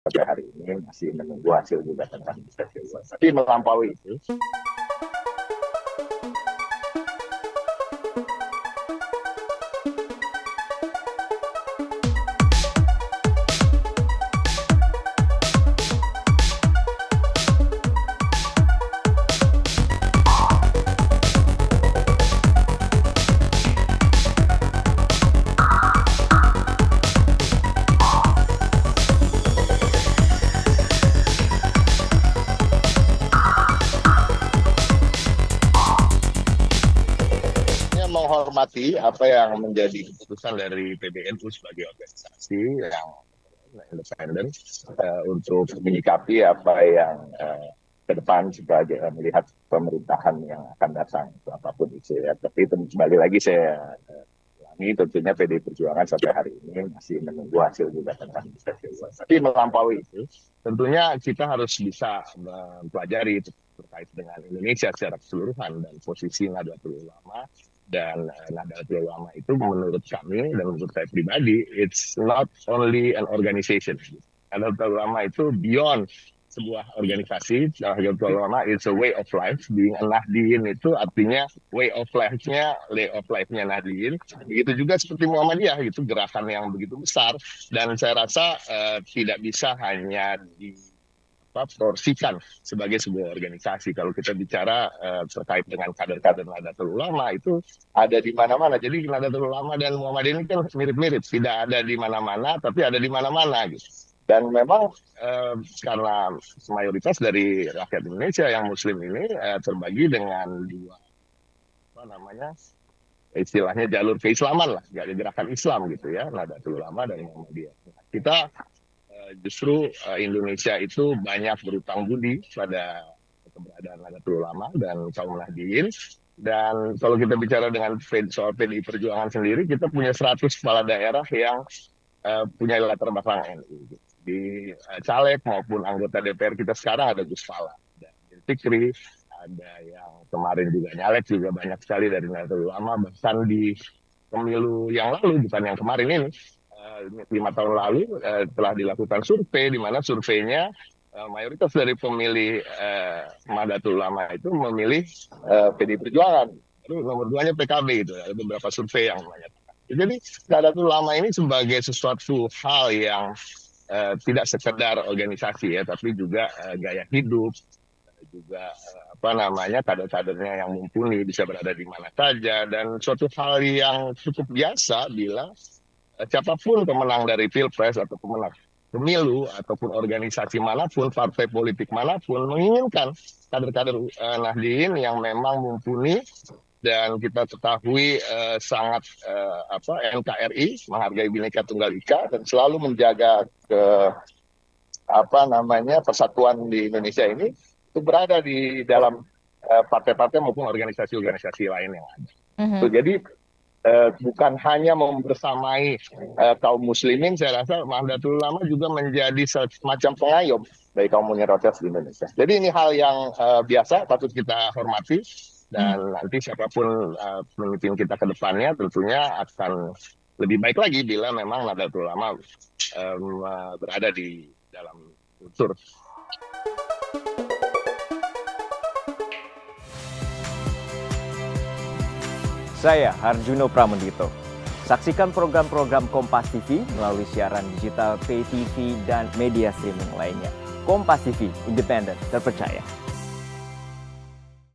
sampai hari ini masih menunggu hasil gugatan kami. Tapi melampaui itu, menghormati apa yang menjadi keputusan dari PBNU sebagai organisasi yang independen untuk menyikapi apa yang ke depan sebagai melihat pemerintahan yang akan datang apapun itu ya. Tapi kembali lagi saya ulangi, tentunya PDI Perjuangan sampai hari ini masih menunggu hasil gugatan kami. Tapi melampaui itu, tentunya kita harus bisa mempelajari terkait dengan Indonesia secara keseluruhan dan posisi Nahdlatul Ulama. Dan Nahdlatul Ulama itu menurut kami dan menurut saya pribadi, it's not only an organization. Nahdlatul Ulama itu beyond sebuah organisasi. Nahdlatul Ulama is a way of life. Being a Nahdliyin itu artinya way of life-nya Nahdliyin. Begitu juga seperti Muhammadiyah, itu gerakan yang begitu besar. Dan saya rasa tidak bisa hanya diporsikan sebagai sebuah organisasi. Kalau kita bicara terkait dengan kader-kader Nahdlatul Ulama itu ada di mana-mana. Jadi Nahdlatul Ulama dan Muhammadiyah ini kan mirip-mirip, tidak ada di mana-mana tapi ada di mana-mana gitu. Dan memang karena mayoritas dari rakyat Indonesia yang Muslim ini terbagi dengan dua istilahnya jalur keislaman lah, gerakan Islam gitu ya, Nahdlatul Ulama dan Muhammadiyah. Kita justru Indonesia itu banyak berutang budi pada keberadaan Nahdlatul Ulama dan kaum Nahdliyin. Dan kalau kita bicara dengan soal PDI Perjuangan sendiri, kita punya 100 kepala daerah yang punya latar belakang NU. Di caleg maupun anggota DPR kita sekarang ada Gus Fala, ada Fikri, ada yang kemarin juga nyalek juga banyak sekali dari Nahdlatul Ulama. Bahkan di pemilu yang lalu, bukan yang kemarin ini, 5 tahun lalu telah dilakukan survei, di mana surveinya mayoritas dari pemilih Nahdlatul Ulama itu memilih PDI Perjuangan. Lalu nomor 2-nya PKB itu, ada beberapa survei yang menyatakan. Jadi Nahdlatul Ulama ini sebagai sesuatu hal yang tidak sekedar organisasi ya, tapi juga gaya hidup, juga kader-kadernya yang mumpuni bisa berada di mana saja, dan suatu hal yang cukup biasa bila siapapun pemenang dari Pilpres atau pemenang pemilu ataupun organisasi manapun, partai politik manapun menginginkan kader-kader Nahdliyin yang memang mumpuni. Dan kita ketahui sangat NKRI, menghargai Bhinneka Tunggal Ika, dan selalu menjaga persatuan di Indonesia ini itu berada di dalam partai-partai maupun organisasi-organisasi lain yang ada. Jadi bukan hanya membersamai kaum muslimin, saya rasa Nahdlatul Ulama juga menjadi semacam pengayom dari kaum minoritas di Indonesia. Jadi ini hal yang biasa, patut kita hormati. Dan nanti siapapun pemimpin kita ke depannya tentunya akan lebih baik lagi bila memang Nahdlatul Ulama berada di dalam unsur. Saya Harjuno Pramendito. Saksikan program-program Kompas TV melalui siaran digital, pay TV, dan media streaming lainnya. Kompas TV, independen, terpercaya.